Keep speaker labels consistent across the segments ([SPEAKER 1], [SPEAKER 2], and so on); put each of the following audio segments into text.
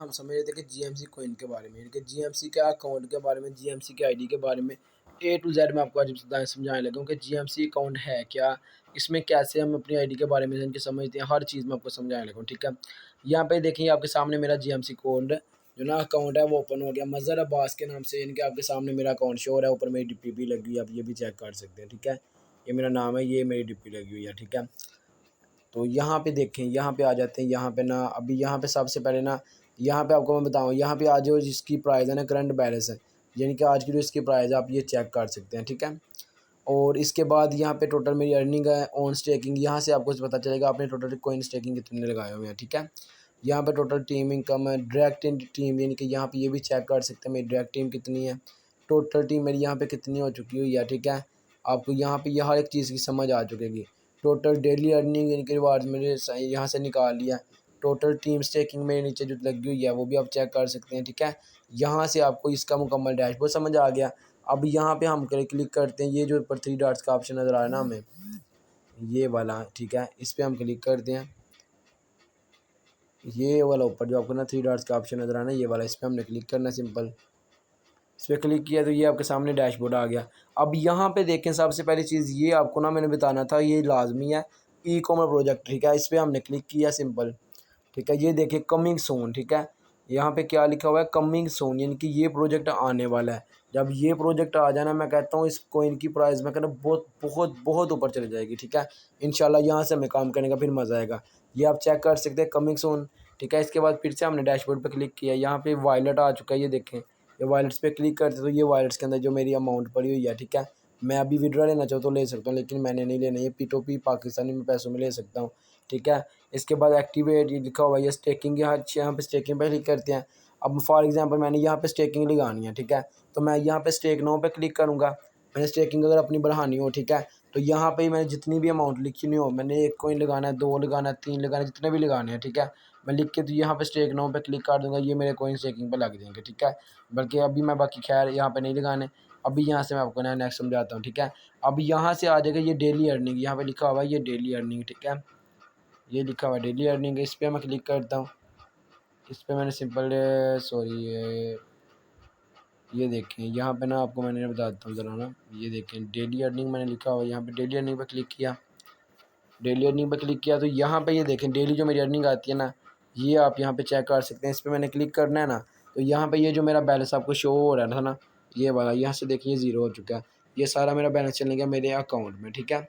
[SPEAKER 1] हम समझ रहे थे कि जीएमसी कॉइन के बारे में, यानी कि जीएमसी के अकाउंट के बारे में, जीएमसी के आईडी के बारे में ए टू जेड मैं आपको आज समझाने लगा हूँ कि जीएमसी अकाउंट है क्या, इसमें कैसे हम अपनी आईडी के बारे में इनके समझते हैं, हर चीज़ मैं आपको समझाने लगा हूँ। ठीक है, यहाँ पे देखिए आपके सामने मेरा जीएमसी कोड जो ना अकाउंट है वो ओपन हो गया, मज़हर अब्बास के नाम से, यानी कि आपके सामने मेरा अकाउंट शो हो रहा है, ऊपर मेरी डीपी भी लगी हुई है, आप ये भी चेक कर सकते हैं। ठीक है, ये मेरा नाम है, ये मेरी डीपी लगी हुई है। ठीक है, तो यहाँ पे देखें, यहाँ पे आ जाते हैं, यहाँ पे ना अभी यहाँ पे सबसे पहले ना यहाँ पे आपको मैं बताऊँ, यहाँ पे आज जो जिसकी प्राइस है ना करंट बैलेंस है, यानी कि आज की जो इसकी प्राइस है आप ये चेक कर सकते हैं। ठीक है, और इसके बाद यहाँ पे टोटल मेरी अर्निंग है ऑन स्टेकिंग, यहाँ से आपको पता चलेगा आपने टोटल कॉइन स्टेकिंग कितने लगाए हुए हैं। ठीक है, यहाँ पे टोटल टीम इनकम है, डायरेक्ट टीम, यानी कि यहाँ पे ये भी चेक कर सकते हैं मेरी डायरेक्ट टीम कितनी है, टोटल टीम मेरी यहाँ पे कितनी हो चुकी हुई है। ठीक है, आपको यहाँ पे ये हर एक चीज़ की समझ आ चुकेगी। टोटल डेली अर्निंग यानी कि रिवार्ड मेरे यहाँ से निकाल लिया, टोटल टीम स्टेकिंग मेरे नीचे जो लगी हुई है वो भी आप चेक कर सकते हैं। ठीक है, यहाँ से आपको इसका मुकम्मल डैशबोर्ड समझ आ गया। अब यहाँ पे हम क्लिक करते हैं, ये जो ऊपर 3 डॉट्स का ऑप्शन नज़र आ रहा है ना हमें, ये वाला, ठीक है, इस पर हम क्लिक करते हैं। ये वाला ऊपर जो आपको ना 3 डॉट्स का ऑप्शन नज़र आ रहा है ना, ये वाला, इस पर हमने क्लिक करना है सिंपल। इस पर क्लिक किया तो ये आपके सामने डैशबोर्ड आ गया। अब यहाँ पे देखें, सबसे पहली चीज़ ये आपको ना मैंने बताना था, ये लाजमी है ई कॉमर्स प्रोजेक्ट। ठीक है, इस पर हमने क्लिक किया सिंपल। ठीक है, ये देखिए कमिंग सून। ठीक है, यहाँ पे क्या लिखा हुआ है, कमिंग सून, यानी कि ये प्रोजेक्ट आने वाला है। जब ये प्रोजेक्ट आ जाना, मैं कहता हूँ इस कॉइन की प्राइस मैं कहता हूँ बहुत बहुत बहुत ऊपर चली जाएगी। ठीक है, इंशाल्लाह यहाँ से हमें काम करने का फिर मज़ा आएगा। ये आप चेक कर सकते हैं कमिंग सून। ठीक है, इसके बाद फिर से हमने डैशबोर्ड पर क्लिक किया, यहाँ पे वॉलेट आ चुका है, ये देखें, ये वॉलेट्स पे क्लिक करते तो ये वॉलेट्स के अंदर जो मेरी अमाउंट पड़ी हुई है। ठीक है, मैं अभी विड्रॉ लेना चाहूँ तो ले सकता हूँ, लेकिन मैंने नहीं लेना, ये P2P पाकिस्तानी में पैसों में ले सकता हूँ। ठीक है, इसके बाद एक्टिवेट ये लिखा हुआ है, ये स्टेकिंग, यहाँ पे स्टेकिंग पे क्लिक करते हैं। अब फॉर एग्जांपल मैंने यहाँ पे स्टेकिंग लगानी है। ठीक है, तो मैं यहाँ पे स्टेक नाउ पे क्लिक करूँगा। मैंने स्टेकिंग अगर अपनी बढ़ानी हो, ठीक है, तो यहाँ पे मैंने जितनी भी अमाउंट लिखी नहीं हो, मैंने 1 कॉइन लगाना है, 2 लगाना है, 3 लगाना है, जितने भी लगाने हैं। ठीक है, मैं लिख के तो यहाँ पे स्टेक नाउ पे क्लिक कर दूँगा, ये मेरे कॉइन स्टेकिंग पे लग जाएंगे। ठीक है, बल्कि अभी मैं बाकी खैर यहाँ पे नहीं लगाने, अभी यहाँ से मैं आपको ना नेक्स्ट समझाता हूँ। ठीक है, अब यहाँ से आ जाएगा ये डेली अर्निंग, यहाँ पे लिखा हुआ है ये डेली अर्निंग। ठीक है, ये लिखा हुआ है डेली अर्निंग, इस पर मैं क्लिक करता हूँ। इस पर मैंने सिंपल सॉरी ये देखें, यहाँ पे ना आपको मैंने बताता हूँ ज़रा ना, ये देखें डेली अर्निंग मैंने लिखा हुआ है, यहाँ पे डेली अर्निंग पे क्लिक किया, डेली अर्निंग पे क्लिक किया तो यहाँ पे ये देखें डेली जो मेरी अर्निंग आती है ना, ये आप यहाँ पे चेक कर सकते हैं। इस पर मैंने क्लिक करना है ना, तो यहाँ पे ये जो मेरा बैलेंस आपको शो हो रहा था ना, ये वाला, यहाँ से देखिए 0 हो चुका है, ये सारा मेरा बैलेंस चले गया मेरे अकाउंट में। ठीक है,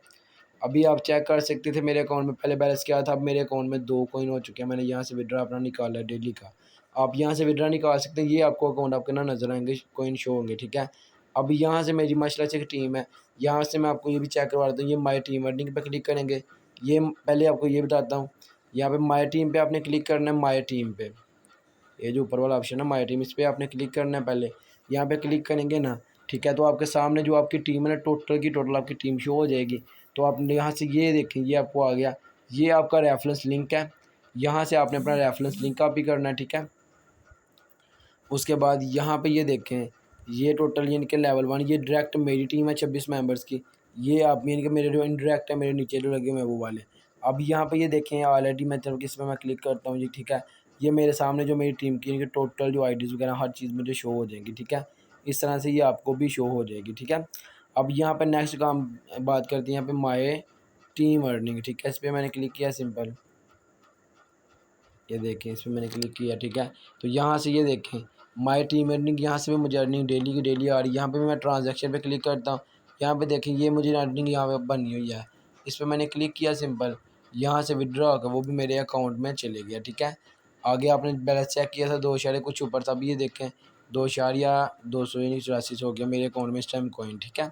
[SPEAKER 1] अभी आप चेक कर सकते थे मेरे अकाउंट में पहले बैलेंस क्या था, अब मेरे अकाउंट में 2 कॉइन हो चुके हैं, मैंने यहाँ से विड्रॉ अपना निकाला है डेली का। आप यहाँ से विड्रॉ निकाल सकते हैं, ये आपको अकाउंट आपके ना नज़र आएंगे, कॉइन शो होंगे। ठीक है, अब यहाँ से मेरी माशाल्लाह से टीम है, यहाँ से मैं आपको ये भी चेक करवा देता हूँ, ये माई टीम अर्निंग पे क्लिक करेंगे। ये पहले आपको ये बताता हूँ, यहाँ पे माई टीम पे आपने क्लिक करना है, माई टीम पे, ये जो ऊपर वाला ऑप्शन है माई टीम, इस पर आपने क्लिक करना है पहले। यहाँ पे क्लिक करेंगे ना, ठीक है, तो आपके सामने जो आपकी टीम है ना, टोटल की टोटल आपकी टीम शो हो जाएगी। तो आप यहाँ से ये देखें, ये आपको आ गया, ये आपका रेफरेंस लिंक है, यहाँ से आपने अपना रेफरेंस लिंक कॉपी करना है। ठीक है, उसके बाद यहाँ पे ये देखें, ये टोटल यानी कि लेवल 1, ये डायरेक्ट मेरी टीम है 26 मेंबर्स की, ये आप यानी कि मेरे जो इनडायरेक्ट है मेरे नीचे जो लगे हुए हैं वो वाले। अब यहाँ पे ये देखें ऑलरेडी मैं चलो किस पे मैं क्लिक करता हूँ जी। ठीक है, ये मेरे सामने जो मेरी टीम की यानी कि टोटल जो आईडीज़ वगैरह हर चीज़ मुझे शो हो जाएंगी। ठीक है, इस तरह से ये आपको भी शो हो जाएगी। ठीक है, अब यहाँ पर नेक्स्ट काम बात करते हैं, यहाँ पे माई टीम अर्निंग। ठीक है, इस पर मैंने क्लिक किया सिंपल, ये देखें, इस पर मैंने क्लिक किया। ठीक है, तो यहाँ से ये देखें माई टीम अर्निंग, यहाँ से भी मुझे अर्निंग डेली की डेली आ रही है। यहाँ पे भी मैं ट्रांजैक्शन पे क्लिक करता हूँ, यहाँ पे देखें ये मुझे अर्निंग यहाँ पे बनी हुई है, इस पर मैंने क्लिक किया सिंपल, यहाँ से विड्रॉ होकर वो भी मेरे अकाउंट में चले गया। ठीक है, आगे आपने बैलेंस चेक किया था 2 इशारे कुछ ऊपर था, अभी ये देखें 2,200 यानी 84 हो गया मेरे अकाउंट में इस टाइम कॉइन। ठीक है,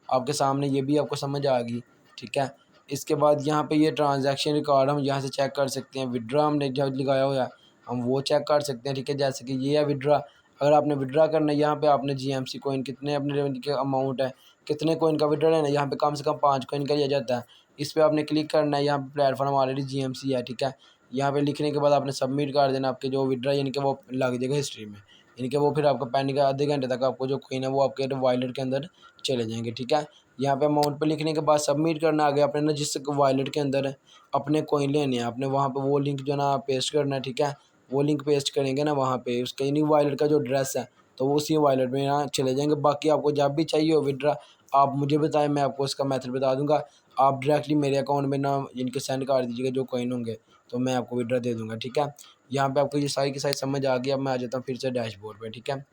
[SPEAKER 1] आपके सामने ये भी आपको समझ आ गई। ठीक है, इसके बाद यहाँ पे ये ट्रांजैक्शन रिकॉर्ड हम यहाँ से चेक कर सकते हैं, विड्रॉ हमने जब लगाया हुआ है हम वो चेक कर सकते हैं। ठीक है, जैसे कि ये है विड्रॉ, अगर आपने विड्रॉ करना है यहाँ पे आपने जीएमसी कॉइन कितने अपने के अमाउंट है, कितने कॉइन का विड्रॉ लेना है, यहाँ पे कम से कम 5 कॉइन का लिया जाता है। इस पर आपने क्लिक करना है, यहाँ पे प्लेटफॉर्म ऑलरेडी जीएमसी है। ठीक है, यहाँ पे लिखने के बाद आपने सबमिट कर देना, आपके जो विड्रॉ यानी कि वो लग जाएगा हिस्ट्री में, यानी कि वो फिर आपका पेंडिंग आधे घंटे तक आपको जो कॉइन है वो आपके वॉलेट के अंदर चले जाएंगे। ठीक है, यहाँ पे अमाउंट पे लिखने के बाद सबमिट करना आ गया, आपने ना जिस वॉलेट के अंदर अपने कॉइन लेने हैं आपने वहाँ पे वो लिंक जो ना पेस्ट करना है। ठीक है, वो लिंक पेस्ट करेंगे ना वहाँ पे उसका यानी वॉलेट का जो एड्रेस है तो वो उसी वॉलेट में यहाँ चले जाएंगे। बाकी आपको जब भी चाहिए हो विड्रा आप मुझे बताएं, मैं आपको उसका मेथड बता दूंगा। आप डायरेक्टली मेरे अकाउंट में ना इनके सेंड कर दीजिएगा जो कॉइन होंगे, तो मैं आपको विड्रा दे दूंगा। ठीक है, यहाँ पे आपको ये सारी की सारी समझ आ गई। अब मैं आ जाता हूँ फिर से डैशबोर्ड पे। ठीक है,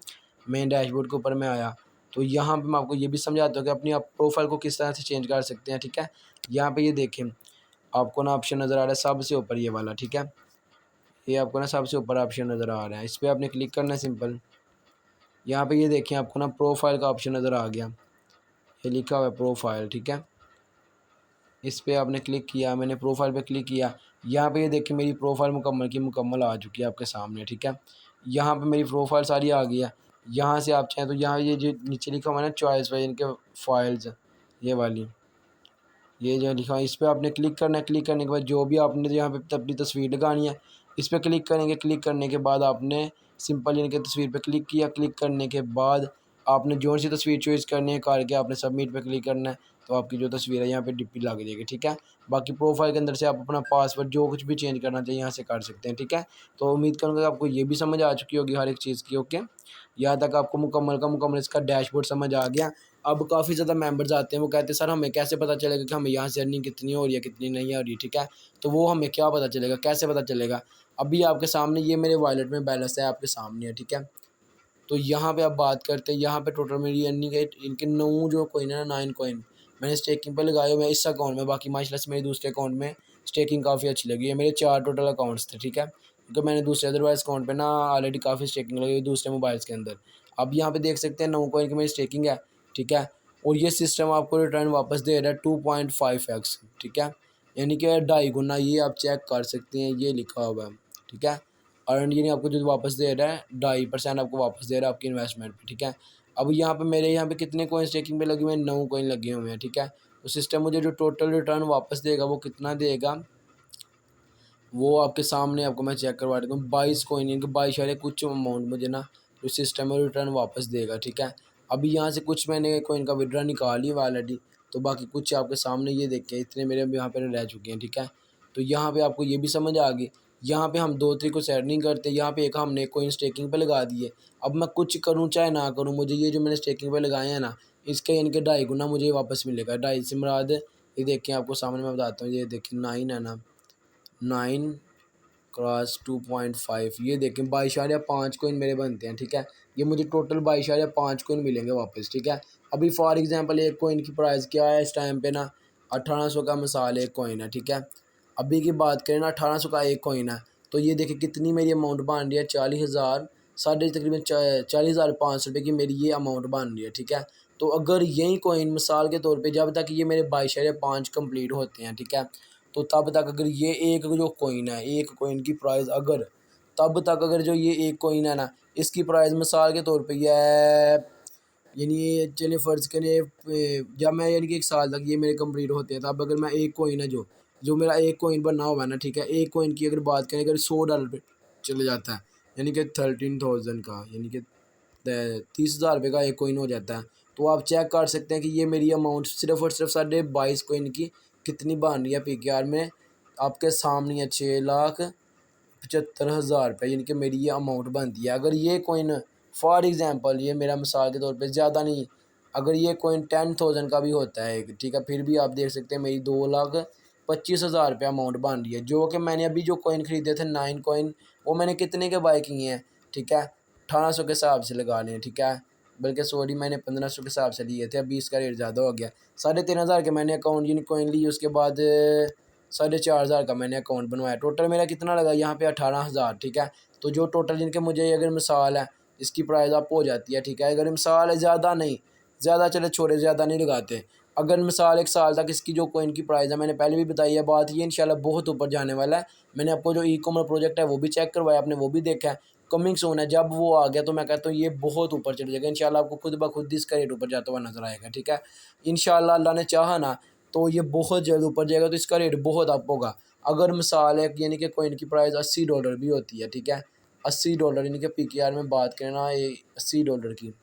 [SPEAKER 1] मेन डैशबोर्ड के ऊपर मैं आया तो यहाँ पे मैं आपको ये भी समझाता हूँ कि अपनी आप प्रोफाइल को किस तरह से चेंज कर सकते हैं। ठीक है, यहाँ पे ये देखें आपको ना ऑप्शन नज़र आ रहा है सबसे ऊपर ये वाला। ठीक है, ये आपको ना सबसे ऊपर ऑप्शन नज़र आ रहा है, इस पर आपने क्लिक करना है सिंपल। यहाँ पे ये देखें आपको ना प्रोफाइल का ऑप्शन नज़र आ गया, ये लिखा हुआ है प्रोफाइल। ठीक है, इस पर आपने क्लिक किया, मैंने प्रोफाइल पे क्लिक किया। यहाँ पे ये देखिए मेरी प्रोफाइल मुकम्मल की मुकम्मल आ चुकी है आपके सामने। ठीक है, यहाँ पे मेरी प्रोफाइल सारी आ गई है। यहाँ से आप चाहें तो यहाँ ये जो नीचे लिखा हुआ है ना चॉइस वाइज इनके फाइल्स, ये वाली ये जो लिखा है इस पर आपने क्लिक करना है। क्लिक करने के बाद जो भी आपने यहाँ पे अपनी तस्वीर लगानी है इस पर क्लिक करेंगे। क्लिक करने के बाद आपने सिंपल इनके तस्वीर पे क्लिक किया। क्लिक करने के बाद आपने जो सी तस्वीर चॉइस करनी है करके आपने सबमिट पे क्लिक करना है, तो आपकी जो तस्वीर है यहाँ पे डिप्पी लग जाएगी। ठीक है, बाकी प्रोफाइल के अंदर से आप अपना पासवर्ड जो कुछ भी चेंज करना चाहिए यहाँ से कर सकते हैं। ठीक है, तो उम्मीद करूँगा कि आपको ये भी समझ आ चुकी होगी हर एक चीज़ की। ओके, यहाँ तक आपको मुकम्मल का मुकम्मल इसका डैशबोर्ड समझ आ गया। अब काफ़ी ज़्यादा मेंबर्स आते हैं, वो कहते हैं सर हमें कैसे पता चलेगा कि हमें यहाँ से अर्निंग कितनी हो रही है कितनी नहीं हो रही। ठीक है, तो वो हमें क्या पता चलेगा, कैसे पता चलेगा? अभी आपके सामने ये मेरे वॉलेट में बैलेंस है आपके सामने है। ठीक है, तो यहाँ पे आप बात करते हैं, यहाँ पे टोटल मेरी अर्निंग है इनके 9 जो कॉइन है ना 9 कॉइन मैंने स्टेकिंग पे लगाए हुए हैं इस अकाउंट में। बाकी माशाल्लाह से मेरे दूसरे अकाउंट में स्टेकिंग काफ़ी अच्छी लगी है। मेरे 4 टोटल अकाउंट्स थे। ठीक है, क्योंकि मैंने दूसरे अदरवाइज अकाउंट पे ना ऑलरेडी काफ़ी स्टेकिंग लगी हुई दूसरे मोबाइल्स के अंदर। अब यहाँ पे देख सकते हैं 9 कॉइन की मेरी स्टेकिंग है। ठीक है, और ये सिस्टम आपको रिटर्न वापस दे रहा है 2.5x। ठीक है, यानी कि 2.5 गुना, ये आप चेक कर सकते हैं, ये लिखा हुआ है। ठीक है, अर्न यानी आपको जो वापस दे रहा है 2.5% आपको वापस दे रहा है आपकी इन्वेस्टमेंट पे। ठीक है, अब यहाँ पे मेरे यहाँ पे कितने कॉइन स्टेकिंग पे लगे हुए हैं, 9 कॉइन लगे हुए हैं। ठीक है, तो सिस्टम मुझे जो टोटल रिटर्न वापस देगा वो कितना देगा वो आपके सामने आपको मैं चेक करवा देता हूँ। 22 कॉइन यानी कि 22 कुछ अमाउंट मुझे ना जो सिस्टम है रिटर्न वापस देगा। ठीक है, अभी यहाँ से कुछ मैंने कॉइन का विड्रा निकाली ऑलरेडी, तो बाकी कुछ आपके सामने ये देखें इतने मेरे यहाँ पे रह चुके हैं। ठीक है, तो यहाँ पे आपको ये भी समझ आ गई। यहाँ पे हम 2 तरीकों से अर्निंग करते हैं। यहाँ पे एक हमने कॉइन स्टेकिंग पे लगा दिए। अब मैं कुछ करूँ चाहे ना करूँ, मुझे ये जो मैंने स्टेकिंग पे लगाए हैं ना इसके यानी कि 2.5 गुना मुझे वापस मिलेगा। 2.5 से मुराद ये देखें आपको सामने मैं बताता हूँ, ये देखें 9 है ना, 9 क्रॉस 2.5, ये देखें 22.5 कोइन मेरे बनते हैं। ठीक है, ये मुझे टोटल 22.5 कोइन मिलेंगे वापस। ठीक है, अभी फॉर एग्जांपल एक कोइन की प्राइस क्या है इस टाइम पे ना 1800 का मिसाल एक कोइन है। ठीक है, अभी की बात करें ना 1800 का एक कोइन है, तो ये देखिए कितनी मेरी अमाउंट बन रही है 40,000 साढ़े तकरीबन 40,500 रुपये की मेरी ये अमाउंट बन रही है। ठीक है, तो अगर यही कोइन मिसाल के तौर पे जब तक ये मेरे 22.5 कंप्लीट होते हैं, ठीक है, तो तब तक अगर ये एक जो कोइन है एक कोइन की प्राइस अगर तब तक अगर जो ये एक कोइन है ना इसकी प्राइस मिसाल के तौर पे ये यानी चलिए फ़र्ज़ करें जब मैं यानी कि 1 साल तक ये मेरे कंप्लीट होते हैं, तब अगर मैं एक कोइन है जो जो मेरा एक कोइन बना हुआ है ना, ठीक है, एक कोइन की अगर बात करें अगर $100 पे चले जाता है यानी कि 13,000 का यानी कि 30,000 रुपये का एक कोइन हो जाता है। तो आप चेक कर सकते हैं कि ये मेरी अमाउंट सिर्फ और सिर्फ 22.5 कोइन की कितनी बन रही है PKR में आपके सामने है 6,75,000 रुपये यानी कि मेरी ये अमाउंट बनती है। अगर ये कोइन फॉर एग्ज़ाम्पल ये मेरा मिसाल के तौर पे ज़्यादा नहीं, अगर ये कोइन 10,000 का भी होता है ठीक है, फिर भी आप देख सकते हैं मेरी 2,25,000 रुपये अमाउंट बन रही है। जो कि मैंने अभी जो कोइन ख़रीदे थे 9 कोइन वो मैंने कितने के बाय किए हैं, ठीक है, 1800 के हिसाब से लगा लें। ठीक है, बल्कि सॉरी मैंने 1500 के हिसाब से लिए थे, अभी इसका रेट ज़्यादा हो गया। 13,500 के मैंने अकाउंट यानी कोइन ली, उसके बाद 4,500 का मैंने अकाउंट बनवाया। टोटल मेरा कितना लगा यहाँ पे 18,000। ठीक है, तो जो टोटल जिनके मुझे अगर मिसाल है इसकी प्राइस आप हो जाती है। ठीक है, अगर मिसाल है ज़्यादा नहीं, ज़्यादा चले छोड़े ज़्यादा नहीं लगाते, अगर मिसाल 1 साल तक इसकी जो कोइन की प्राइस है मैंने पहले भी बताई है बात, ये इंशाल्लाह बहुत ऊपर जाने वाला है। मैंने आपको जो ई-कॉमर्स प्रोजेक्ट है वो भी चेक करवाया, आपने वो भी देखा है, कमिंग सून है। जब वो आ गया तो मैं कहता हूँ ये बहुत ऊपर चढ़ जाएगा इंशाल्लाह, आपको खुद ब खुद इसका रेट ऊपर जाता हुआ नज़र आएगा। ठीक है, इंशाल्लाह अल्लाह ने चाहा ना तो ये बहुत जल्द ऊपर जाएगा, तो इसका रेट बहुत अप होगा। अगर मिसाल है यानी कि कोइन की प्राइस $80 भी होती है, ठीक है, $80 यानी कि PKR में बात करें ना ये $80 की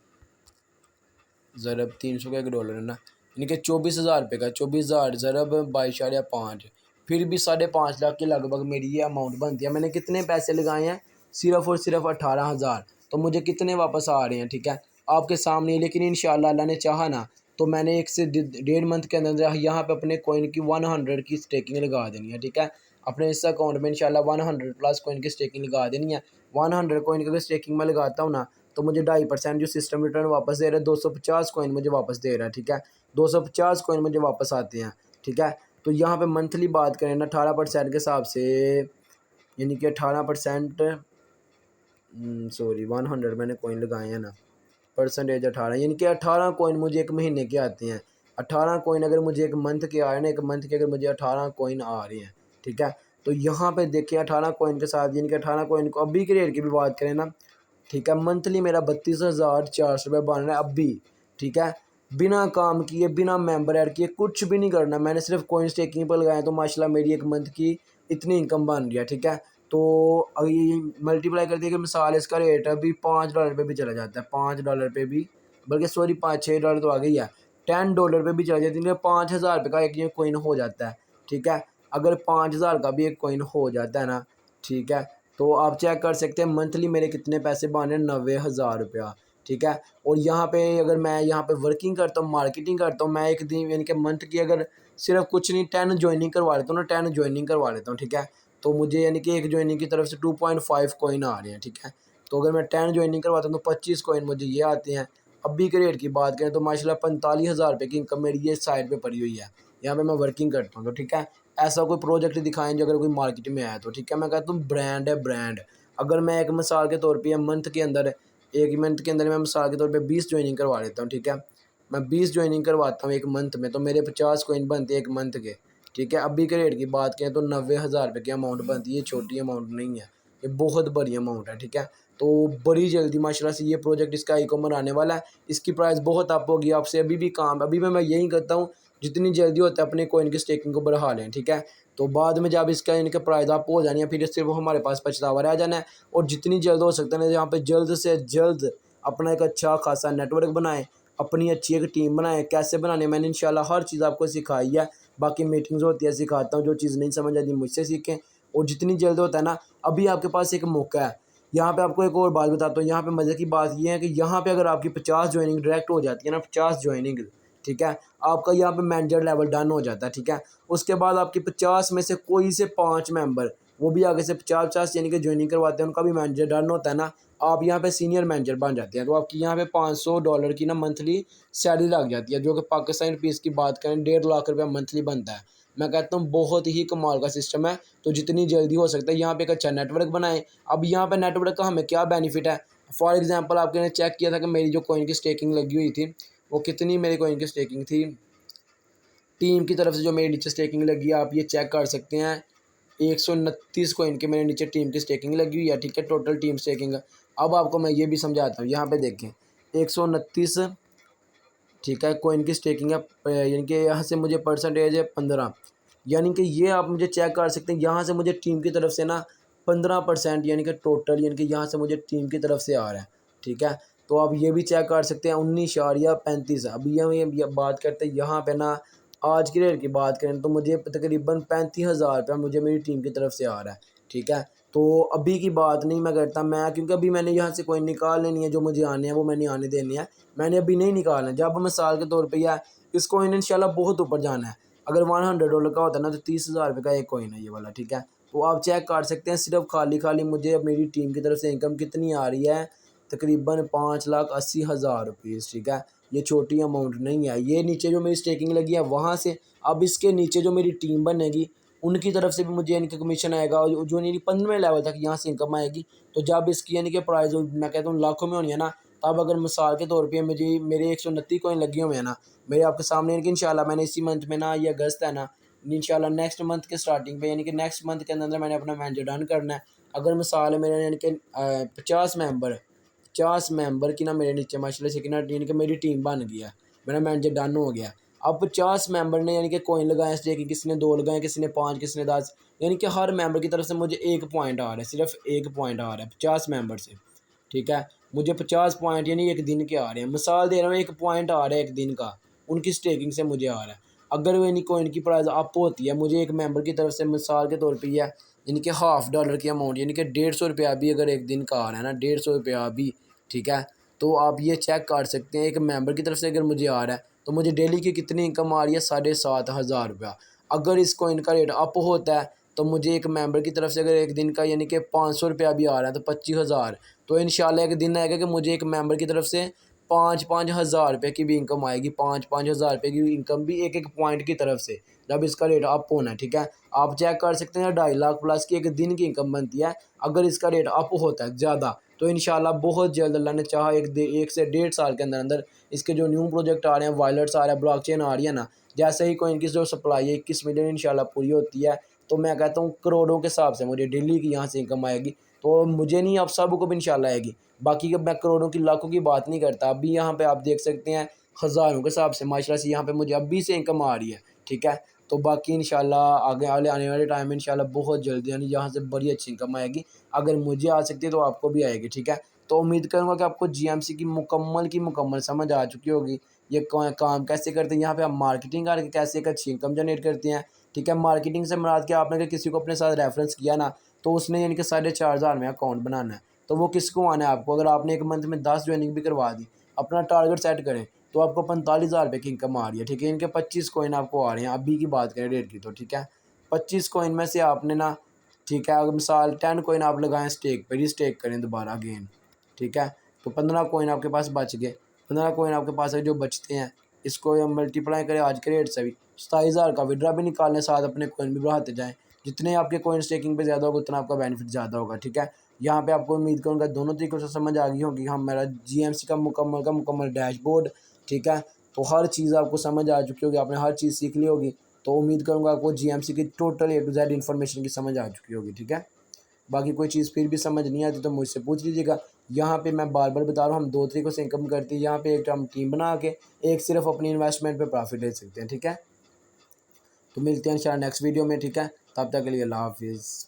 [SPEAKER 1] ज़रब 300 का $1 है ना, यानी कि 24,000 रुपये का 24,000 ज़रब 22.5 फिर भी 5.5 लाख के लगभग मेरी ये अमाउंट बनती है। मैंने कितने पैसे लगाए हैं सिर्फ़ और सिर्फ 18,000। तो मुझे कितने वापस आ रहे हैं, ठीक है, आपके सामने। लेकिन इंशाल्लाह अल्लाह ने चाहा ना तो मैंने 1 से 1.5 मंथ के अंदर यहाँ पे अपने कॉइन की 100 की स्टेकिंग लगा देनी है, ठीक है। अपने इस अकाउंट में इंशाल्लाह 100 प्लस कॉइन की स्टेकिंग लगा देनी है। 100 कॉइन की अगर स्टेकिंग में लगाता हूँ ना तो मुझे 2.5% जो सिस्टम रिटर्न वापस दे रहा है, 250 कॉइन मुझे वापस दे रहा है, ठीक है। 250 कॉइन मुझे वापस आते हैं, ठीक है। तो यहाँ पे मंथली बात करें ना 18% के हिसाब से, यानी कि 18%, सॉरी 100 मैंने कॉइन लगाए हैं ना, परसेंटेज 18, यानी कि 18 कॉइन मुझे एक महीने के आते हैं। 18 कॉइन अगर मुझे एक मंथ के आ रहे हैं ना, एक मंथ के अगर मुझे 18 कॉइन आ रहे हैं, ठीक है। तो यहाँ पे देखिए 18 कॉइन के साथ, यानी कि 18 कॉइन को अभी के रेट की भी बात करें ना, ठीक है, मंथली मेरा 32,400 रुपये बन रहा है अभी, ठीक है। बिना काम किए, बिना मेंबर ऐड किए, कुछ भी नहीं करना, मैंने सिर्फ कॉइन स्टेकिंग पर लगाए तो माशाल्लाह मेरी एक मंथ की इतनी इनकम बन रही है, ठीक है। तो अभी मल्टीप्लाई कर दिया कि मिसाल इसका रेट अभी $5 पे भी चला जाता है, $5 पे भी, बल्कि सॉरी $5-6 तो आ गई है, $10 पे भी चला जाती है, 5,000 का एक ये कॉइन हो जाता है, ठीक है। अगर 5,000 का भी एक कॉइन हो जाता है ना, ठीक है, तो आप चेक कर सकते हैं मंथली मेरे कितने पैसे बन रहे हैं, 90,000 रुपया, ठीक है। और यहाँ पे अगर मैं यहाँ पे वर्किंग करता हूँ, मार्केटिंग करता हूँ, मैं एक दिन यानी कि मंथ की अगर सिर्फ कुछ नहीं 10 ज्वाइनिंग करवा लेता हूँ ना, 10 ज्वाइनिंग करवा लेता हूँ, ठीक है। तो मुझे यानी कि एक ज्वाइनिंग की तरफ से 2.5 कॉइन आ रहे हैं, ठीक है। तो अगर मैं 10 ज्वाइनिंग करवाता हूँ तो 25 कॉइन मुझे ये आते हैं। अभी के रेट की बात करें तो माशाल्लाह 45,000 रुपये की इनकम मेरी ये साइड पे पड़ी हुई है, यहाँ पे मैं वर्किंग करता हूँ, तो ठीक है। ऐसा कोई प्रोजेक्ट दिखाएं जो अगर कोई मार्केट में आया तो, ठीक है। मैं कहता हूँ ब्रांड है, ब्रांड। अगर मैं एक मिसाल के तौर पे मंथ के अंदर, एक मंथ के अंदर मैं मिसाल के तौर पे 20 ज्वाइनिंग करवा लेता हूँ, ठीक है। मैं 20 ज्वाइनिंग करवाता हूँ एक मंथ में, तो मेरे 50 कॉइन बनते हैं एक मंथ के, ठीक है। अभी के रेट की बात करें तो 90,000 रुपये की अमाउंट बनती है, ये छोटी अमाउंट नहीं है, ये बहुत बड़ी अमाउंट है, ठीक है। तो बड़ी जल्दी माशाल्लाह से ये प्रोजेक्ट इसका ई कॉमर्स आने वाला है, इसकी प्राइस बहुत अप होगी। आपसे अभी भी काम, अभी मैं यही करता हूँ, जितनी जल्दी होता है अपने कॉइन की स्टेकिंग को बढ़ा लें, ठीक है। तो बाद में जब इसका इनका प्राइस अप हो जानी है फिर सिर्फ हमारे पास पछतावा रह जाना है। और जितनी जल्द हो सकता है ना, यहाँ पे जल्द से जल्द अपना एक अच्छा खासा नेटवर्क बनाएं, अपनी अच्छी एक टीम बनाएं। कैसे बनाने मैंने इंशाल्लाह हर चीज़ आपको सिखाई है, बाकी मीटिंग्स होती है सिखाता हूँ, जो चीज़ नहीं समझ आती मुझसे सीखें। और जितनी जल्द होता है ना, अभी आपके पास एक मौका है। यहाँ पे आपको एक और बात बताता हूँ, यहाँ पे मज़े की बात ये है कि यहाँ पे अगर आपकी 50 ज्वाइनिंग डायरेक्ट हो जाती है ना, 50 ज्वाइनिंग, ठीक है, आपका यहाँ पे मैनेजर लेवल डन हो जाता है, ठीक है। उसके बाद आपकी 50 में से कोई से 5 मेंबर, वो भी आगे से 50-50 यानी कि ज्वाइनिंग करवाते हैं, उनका भी मैनेजर डन होता है ना, आप यहाँ पे सीनियर मैनेजर बन जाते हैं। तो आपकी यहाँ पे $500 की ना मंथली सैलरी लग जाती है, जो कि पाकिस्तानी रुपीज़ की बात करें 1.5 लाख रुपया मंथली बनता है। मैं कहता हूँ बहुत ही कमाल का सिस्टम है। तो जितनी जल्दी हो सकता है यहाँ पे एक अच्छा नेटवर्क बनाएं। अब यहाँ पे नेटवर्क का हमें क्या बेनिफिट है, फॉर एग्जांपल आपने चेक किया था कि मेरी जो कॉइन की स्टेकिंग लगी हुई थी, वो कितनी मेरी कॉइन की स्टेकिंग थी, टीम की तरफ से जो मेरे नीचे स्टेकिंग लगी है, आप ये चेक कर सकते हैं, 129 कॉइन के मेरे नीचे टीम की स्टेकिंग लगी हुई है, ठीक है, टोटल टीम स्टेकिंग। अब आपको मैं ये भी समझाता हूँ, यहाँ पे देखें 129, ठीक है, कॉइन की स्टेकिंग है, यानी कि यहाँ से मुझे परसेंटेज है 15, यानी कि ये आप मुझे चेक कर सकते हैं, यहाँ से मुझे टीम की तरफ से ना 15% यानी कि टोटल, यानी कि यहाँ से मुझे टीम की तरफ से आ रहा है, ठीक है। तो आप ये भी चेक कर सकते हैं 19.35। अभी हम ये बात करते हैं यहाँ पे ना, आज की रेट की बात करें तो मुझे तकरीबन 35,000 रुपया मुझे मेरी टीम की तरफ से आ रहा है, ठीक है। तो अभी की बात नहीं मैं करता, मैं क्योंकि अभी मैंने यहाँ से कोई निकाल लेनी है, जो मुझे आने हैं वो मैंने आने देनी है, मैंने अभी नहीं निकालना है। जब मिसाल के तौर पे या इस कॉइन इंशाल्लाह बहुत ऊपर जाना है, अगर $100 का होता है ना तो 30,000 रुपये का एक कॉइन है ये वाला, ठीक है। तो आप चेक कर सकते हैं सिर्फ खाली खाली मुझे मेरी टीम की तरफ से इनकम कितनी आ रही है, तकरीबन 5,80,000 रुपीज़, ठीक है। ये छोटी अमाउंट नहीं है। ये नीचे जो मेरी स्टेकिंग लगी है वहाँ से, अब इसके नीचे जो मेरी टीम बनेगी उनकी तरफ से भी मुझे यानी कि कमीशन आएगा, और जो यानी 15वें लेवल तक यहाँ से इनकम आएगी। तो जब इसकी यानी कि प्राइस मैं कहता हूँ लाखों में होनी है ना, तब अगर मिसाल के तौर पे मुझे मेरे 129 कॉइन लगे हुए हैं ना, मेरे आपके सामने, यानी कि इंशाल्लाह मैंने इसी मंथ में ना, ये अगस्त है ना, इंशाल्लाह नेक्स्ट मंथ के स्टार्टिंग पे, यानी कि नेक्स्ट मंथ के अंदर मैंने अपना मैनेजर डन करना है। अगर मिसाल है मेरे यानी कि 50 मेंबर की ना मेरे नीचे माशाल्लाह से कि ना, यानी कि मेरी टीम बन गई है, मेरा मैनेजर डन हो गया। अब 50 मेंबर ने यानी कि कॉइन लगाए स्टेकिंग, किसी ने 2 लगाए, किसी ने 5, किसी ने 10, यानी कि हर मेंबर की तरफ से मुझे 1 पॉइंट आ रहा है, सिर्फ 1 पॉइंट आ रहा है 50 मेंबर से, ठीक है। मुझे 50 पॉइंट यानी एक दिन के आ रहे हैं, मिसाल दे रहा हूँ, 1 पॉइंट आ रहा है एक दिन का, उनकी स्टेकिंग से मुझे आ रहा है। अगर वो यानी कॉइन की प्राइस अप होती है, मुझे एक मेंबर की तरफ से मिसाल के तौर पे यह यानी कि $1/2 की अमाउंट, यानी कि ₹150 भी अगर एक दिन का आ रहा है ना, ₹150 भी, ठीक है। तो आप ये चेक कर सकते हैं एक मेंबर की तरफ से अगर मुझे आ रहा है तो मुझे डेली की कितनी इनकम आ रही है, ₹7,500। अगर इस कॉइन का रेट अप होता है तो मुझे एक मेंबर की तरफ से अगर एक दिन का यानी कि ₹500 भी आ रहा है तो 25,000। तो इंशाल्लाह एक दिन आएगा कि मुझे एक मेंबर की तरफ से 5,000 की भी इनकम आएगी, 5,000 की इनकम भी एक एक पॉइंट की तरफ से, जब इसका रेट अप होना है, ठीक है। आप चेक कर सकते हैं 2.5 लाख प्लस की एक दिन की इनकम बनती है अगर इसका रेट अप होता है ज़्यादा। तो इंशाल्लाह बहुत जल्द अल्लाह ने चाहा एक से 1.5 साल के अंदर अंदर इसके जो न्यू प्रोजेक्ट आ रहे हैं, वायलेट्स आ रहा है, ब्लॉकचेन आ रही है ना, जैसे ही कोई इनकी जो सप्लाई है 21 मिलियन इंशाल्लाह पूरी होती है तो मैं कहता हूँ करोड़ों के हिसाब से मुझे डेली की यहाँ से इनकम आएगी। तो मुझे नहीं, आप सबको भी इंशाल्लाह आएगी। बाकी का मैं करोड़ों की लाखों की बात नहीं करता। अभी यहाँ पे आप देख सकते हैं हज़ारों के हिसाब से माशाल्लाह से यहाँ पे मुझे अभी से इनकम आ रही है, ठीक है। तो बाकी इंशाल्लाह आगे आने वाले टाइम में इंशाल्लाह बहुत जल्दी यानी यहाँ से बड़ी अच्छी इनकम आएगी। अगर मुझे आ सकती है तो आपको भी आएगी, ठीक है। तो उम्मीद करूँगा कि आपको जीएमसी की मुकम्मल समझ आ चुकी होगी। ये काम कैसे करते हैं, यहाँ पे हम मार्केटिंग करके कैसे एक अच्छी इनकम जनरेट करते हैं, ठीक है। मार्केटिंग से मुराद कि आपने अगर किसी को अपने साथ रेफरेंस किया ना, तो उसने यानी कि 4,500 में अकाउंट बनाना है। तो वो किसको आना है आपको, अगर आपने एक मंथ में 10 ज्वाइनिंग भी करवा दी, अपना टारगेट सेट करें तो आपको 45,000 की इनकम आ रही है, ठीक है। इनके 25 कॉइन आपको आ रहे हैं, अभी की बात करें रेट की तो, ठीक है। 25 कॉइन में से आपने ना, ठीक है, अगर मिसाल 10 कॉइन आप लगाएं स्टेक पर, रीस्टेक करें दोबारा अगेन, ठीक है। तो 15 कॉइन आपके पास बच गए। 15 कॉइन आपके पास है जो बचते हैं, इसको हम मल्टीप्लाई करें आज के रेट से भी, 27,000 का विड्रा भी निकालने, साथ अपने कॉइन भी बढ़ाते जाएँ। जितने आपके कॉइन स्टेकिंग पे ज़्यादा होगा उतना आपका बेनिफिट ज़्यादा होगा, ठीक है। यहाँ पे आपको उम्मीद करूँगा दोनों तरीकों से समझ आ गई होगी। हम मेरा जीएमसी का मुकम्मल डैशबोर्ड, ठीक है। तो हर चीज़ आपको समझ आ चुकी होगी, आपने हर चीज़ सीख ली होगी। तो उम्मीद करूँगा आपको जीएमसी की total A to Z information की समझ आ चुकी होगी, ठीक है। बाकी कोई चीज़ फिर भी समझ नहीं आती तो मुझसे पूछ लीजिएगा। यहाँ पे मैं बार-बार बता रहा हूँ, हम 2 तरीकों से इनकम करते हैं। यहाँ पे एक हम टीम बना के, एक सिर्फ़ अपनी इन्वेस्टमेंट पे प्रॉफ़िट ले सकते हैं, ठीक है। तो मिलते हैं इंशाल्लाह नेक्स्ट वीडियो में, ठीक है। तब तक के लिए अल्लाह हाफ़िज़।